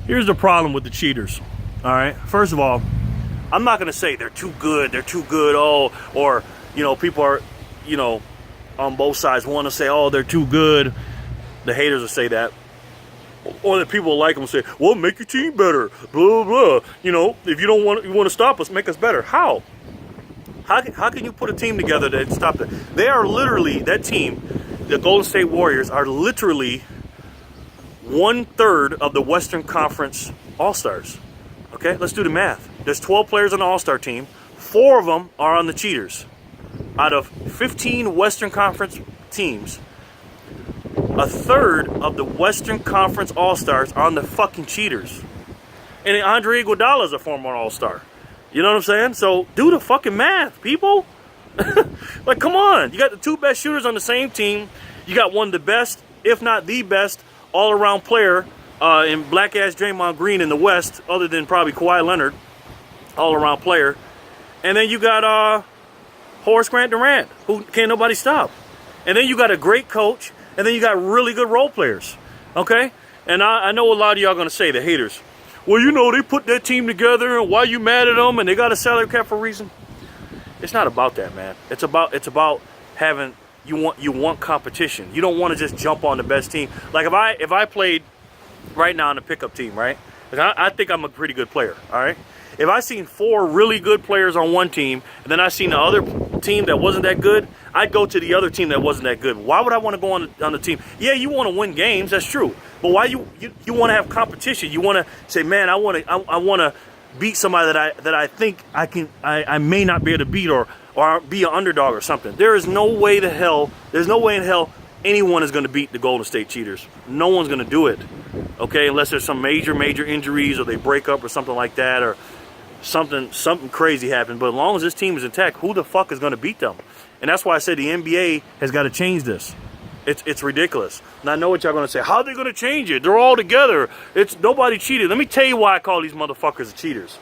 Here's the problem with the cheaters. All right. First of all, I'm not gonna say they're too good. They're too good. Oh, or people are, on both sides want to say, oh, they're too good. The haters will say that, or the people like them say, well, make your team better. Blah blah. If you don't want, you want to stop us, make us better. How? How can you put a team together that stop that? They are literally, that team, the Golden State Warriors, are literally 1/3 of the Western Conference All-Stars. Okay, let's do the math. There's 12 players on the All-Star team. 4 of them are on the cheaters. Out of 15 Western Conference teams, 1/3 of the Western Conference All-Stars are on the fucking cheaters. And Andre Iguodala is a former All-Star. You know what I'm saying? So do the fucking math, people. Like, come on. You got the 2 best shooters on the same team. You got one of the best, if not the best, all-around player in black-ass Draymond Green in the West, other than probably Kawhi Leonard, all-around player. And then you got Horace Grant Durant, who can't nobody stop. And then you got a great coach, and then you got really good role players. Okay? And I know a lot of y'all are going to say, the haters, well, they put that team together, and why you mad at them, and they got a salary cap for a reason. It's not about that, man. It's about having, you want competition. You don't want to just jump on the best team. Like if I played right now on the pickup team, right? Like I think I'm a pretty good player, all right? If I seen 4 really good players on one team, and then I seen the other team that wasn't that good, I'd go to the other team that wasn't that good. Why would I want to go on the team? Yeah, you want to win games, that's true. But why you want to have competition? You want to say, man, I want to beat somebody that I think I may not be able to beat, or be an underdog or something. There's no way in hell anyone is going to beat the Golden State Cheaters. No one's going to do it. Okay, unless there's some major injuries, or they break up or something like that, or something crazy happens. But as long as this team is intact, who the fuck is going to beat them? And that's why I said the NBA has got to change this. It's ridiculous. And I know what y'all going to say. How are they going to change it? They're all together. It's nobody cheated. Let me tell you why I call these motherfuckers cheaters.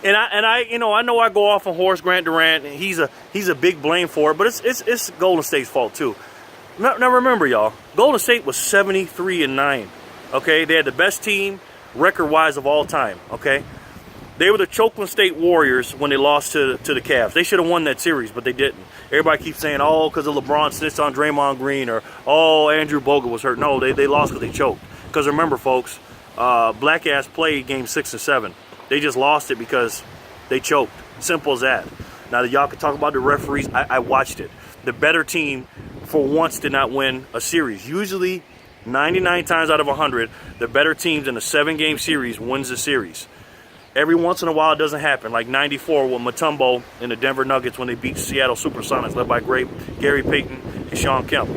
And I know I go off on Horace Grant Durant, and he's a big blame for it, but it's Golden State's fault too. Now remember, y'all, Golden State was 73-9. Okay, they had the best team record-wise of all time. Okay, they were the Chokeland State Warriors when they lost to the Cavs. They should have won that series, but they didn't. Everybody keeps saying, oh, because of LeBron snitched on Draymond Green, or oh, Andrew Bogut was hurt. No, they lost because they choked. Because remember, folks, Black Ass played game 6 and 7. They just lost it because they choked. Simple as that. Now that y'all can talk about the referees, I watched it. The better team, for once, did not win a series. Usually, 99 times out of 100, the better teams in a 7-game series wins the series. Every once in a while, it doesn't happen. Like 94 with Mutombo and the Denver Nuggets when they beat Seattle Supersonics, led by Gary Payton and Sean Kemp.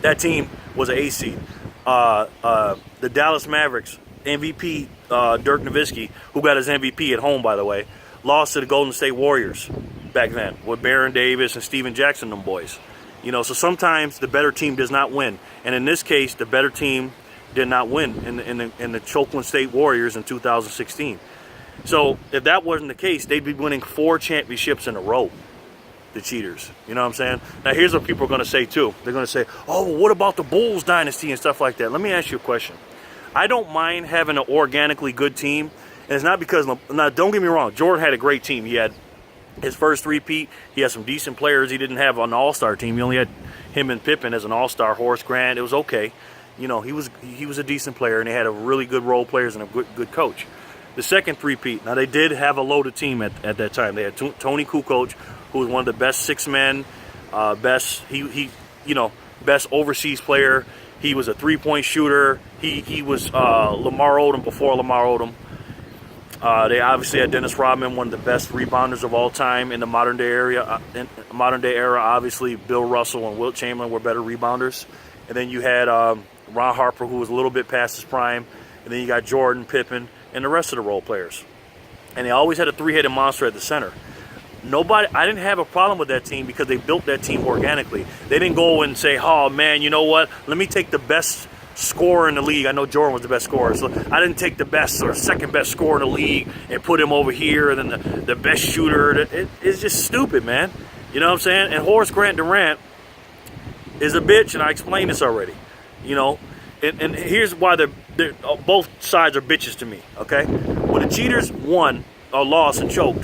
That team was an A seed. The Dallas Mavericks, MVP Dirk Nowitzki, who got his MVP at home, by the way, lost to the Golden State Warriors back then with Baron Davis and Steven Jackson, them boys. So sometimes the better team does not win. And in this case, the better team did not win in the Chokeland State Warriors in 2016. So if that wasn't the case, they'd be winning 4 championships in a row, the cheaters. You know what I'm saying? Now, here's what people are going to say, too. They're going to say, oh, what about the Bulls dynasty and stuff like that? Let me ask you a question. I don't mind having an organically good team. And it's not because, now, don't get me wrong, Jordan had a great team. He had his first three-peat. He had some decent players he didn't have on the All-Star team. He only had him and Pippen as an All-Star, Horace Grant. It was okay. He was a decent player, and they had a really good role players and a good coach. The second three-peat, now they did have a loaded team at that time. They had Tony Kukoc, who was one of the best 6-men, best overseas player. He was a three-point shooter. He was Lamar Odom before Lamar Odom. They obviously had Dennis Rodman, one of the best rebounders of all time in the modern day era. Obviously, Bill Russell and Wilt Chamberlain were better rebounders. And then you had Ron Harper, who was a little bit past his prime. And then you got Jordan, Pippen, and the rest of the role players. And they always had a 3-headed monster at the center. I didn't have a problem with that team because they built that team organically. They didn't go and say, oh, man, you know what? Let me take the best scorer in the league. I know Jordan was the best scorer, so I didn't take the best or second best scorer in the league and put him over here, and then the best shooter. It's just stupid, man. You know what I'm saying? And Horace Grant Durant is a bitch, and I explained this already. And here's why both sides are bitches to me. Okay, when the cheaters won or lost and choked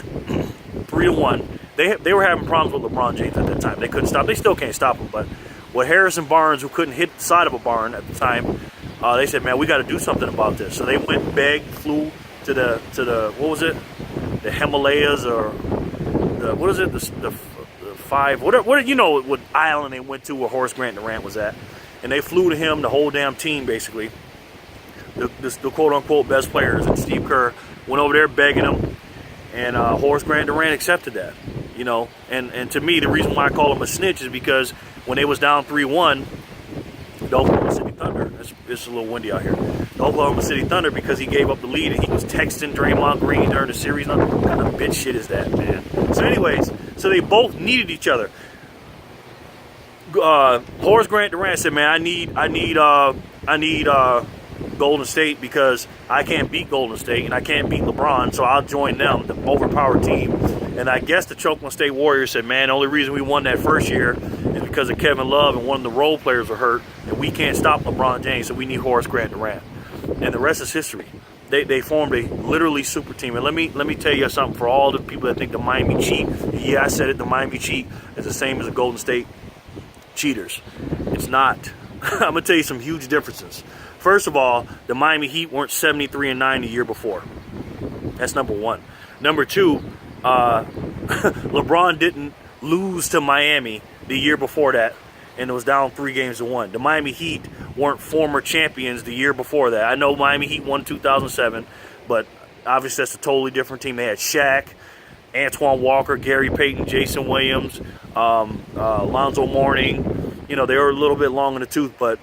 3-1, they were having problems with LeBron James at that time. They couldn't stop. They still can't stop him. But with Harrison Barnes, who couldn't hit the side of a barn at the time, they said, "Man, we got to do something about this." So they went and begged, flew to the what was it, the Himalayas or the what is it, the five what you know what island they went to where Horace Grant Durant was at, and they flew to him, the whole damn team basically, the quote unquote best players, and Steve Kerr went over there begging him, and Horace Grant Durant accepted that, you know, and to me the reason why I call him a snitch is because when they was down 3-1, the Oklahoma City Thunder, it's a little windy out here, the Oklahoma City Thunder, because he gave up the lead and he was texting Draymond Green during the series. What kind of bitch shit is that, man? So anyways, so they both needed each other. Horace Grant Durant said, "Man, I need Golden State because I can't beat Golden State and I can't beat LeBron, so I'll join them, the overpowered team." And I guess the Oklahoma State Warriors said, "Man, the only reason we won that first year is because of Kevin Love and one of the role players were hurt, and we can't stop LeBron James, so we need Horace Grant Durant." And the rest is history. They formed a literally super team. And let me tell you something, for all the people that think the Miami Heat, yeah, I said it, the Miami Heat is the same as the Golden State Cheaters. It's not. I'm going to tell you some huge differences. First of all, the Miami Heat weren't 73-9 the year before. That's number one. Number two, LeBron didn't lose to Miami the year before that, and it was down 3-1. The Miami Heat weren't former champions the year before that. I know Miami Heat won 2007, but obviously that's a totally different team. They had Shaq, Antoine Walker, Gary Payton, Jason Williams, Alonzo Mourning. You know, they were a little bit long in the tooth, but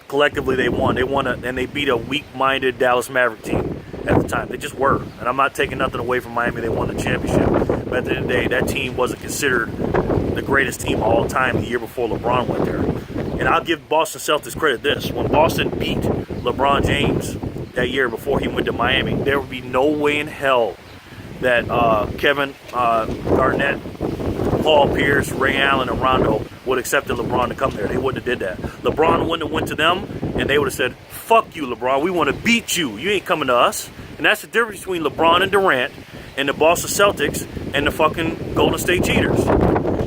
collectively they won. They won, and they beat a weak-minded Dallas Maverick team at the time. They just were. And I'm not taking nothing away from Miami. They won the championship. But at the end of the day, that team wasn't considered the greatest team of all time the year before LeBron went there. And I'll give Boston Celtics credit this. When Boston beat LeBron James that year before he went to Miami, there would be no way in hell that Kevin Garnett, Paul Pierce, Ray Allen, and Rondo would have accepted LeBron to come there. They wouldn't have did that. LeBron wouldn't have went to them, and they would have said, "Fuck you, LeBron. We want to beat you. You ain't coming to us." And that's the difference between LeBron and Durant and the Boston Celtics and the fucking Golden State Cheaters.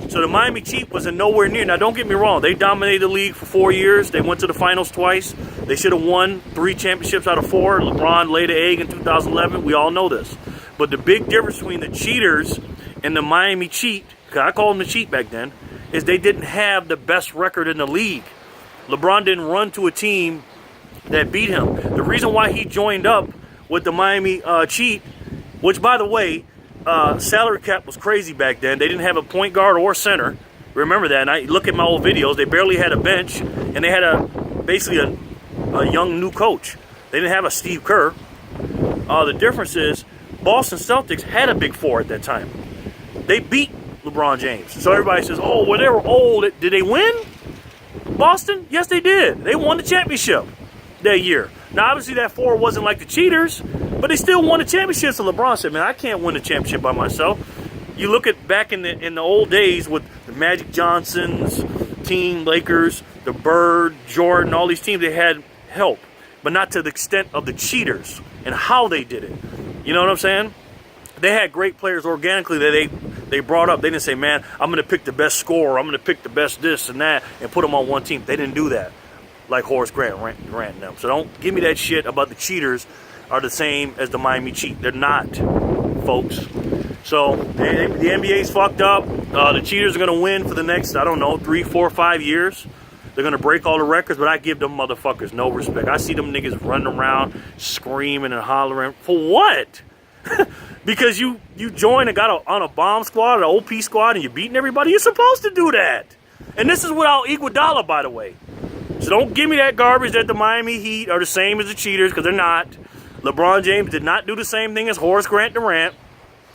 So the Miami Heat wasn't nowhere near. Now, don't get me wrong. They dominated the league for 4 years. They went to the finals twice. They should have won 3 championships out of 4. LeBron laid an egg in 2011. We all know this. But the big difference between the Cheaters and the Miami Heat, because I called them the Cheat back then, is they didn't have the best record in the league. LeBron didn't run to a team that beat him. The reason why he joined up with the Miami Heat, which, by the way, salary cap was crazy back then. They didn't have a point guard or center. Remember that. And I look at my old videos. They barely had a bench, and they had basically a young new coach. They didn't have a Steve Kerr. The difference is Boston Celtics had a big four at that time. They beat LeBron James. So everybody says, "Oh, well, they were old." Did they win? Boston? Yes, they did. They won the championship that year. Now, obviously, that four wasn't like the Cheaters, but they still won the championship. So LeBron said, "Man, I can't win the championship by myself." You look at back in the old days with the Magic Johnsons team, Lakers, the Bird, Jordan, all these teams, they had help, but not to the extent of the Cheaters and how they did it. You know what I'm saying? They had great players organically that they brought up. They didn't say, "Man, I'm going to pick the best scorer. I'm going to pick the best this and that and put them on one team." They didn't do that like Horace Grant Durant and them. So don't give me that shit about the Cheaters are the same as the Miami Heat. They're not, folks. So the NBA's fucked up. The Cheaters are going to win for the next, I don't know, 3, 4, 5 years. They're going to break all the records, but I give them motherfuckers no respect. I see them niggas running around screaming and hollering. For what? Because you joined and got on a bomb squad, an OP squad, and you're beating everybody? You're supposed to do that. And this is without Iguodala, by the way. So don't give me that garbage that the Miami Heat are the same as the Cheaters, because they're not. LeBron James did not do the same thing as Horace Grant Durant.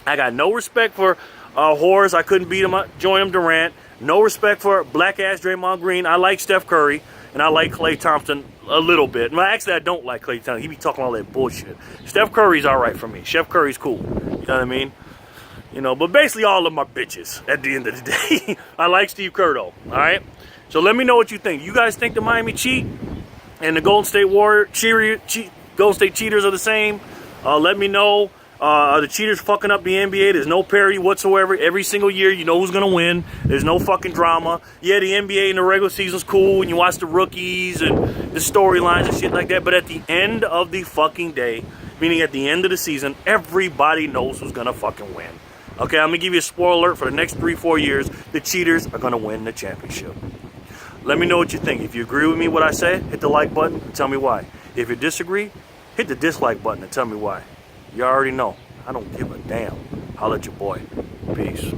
I got no respect for Horace. I couldn't beat him, join him Durant. No respect for black-ass Draymond Green. I like Steph Curry, and I like Klay Thompson a little bit. Well, actually, I don't like Klay Thompson. He be talking all that bullshit. Steph Curry's all right for me. Steph Curry's cool. You know what I mean? You know, but basically all of them are bitches at the end of the day. I like Steve Kerr, though. All right? So let me know what you think. You guys think the Miami Heat and the Golden State Golden State Cheaters are the same, let me know. Are the cheaters fucking up the NBA? There's no parity whatsoever. Every single year, you know who's going to win. There's no fucking drama. Yeah, the NBA in the regular season's cool, and you watch the rookies and the storylines and shit like that. But at the end of the fucking day, meaning at the end of the season, everybody knows who's going to fucking win. Okay, I'm going to give you a spoiler alert for the next 3-4 years. The cheaters are going to win the championship. Let me know what you think. If you agree with me what I say, hit the like button and tell me why. If you disagree, hit the dislike button and tell me why. You already know. I don't give a damn. Holla at your boy. Peace.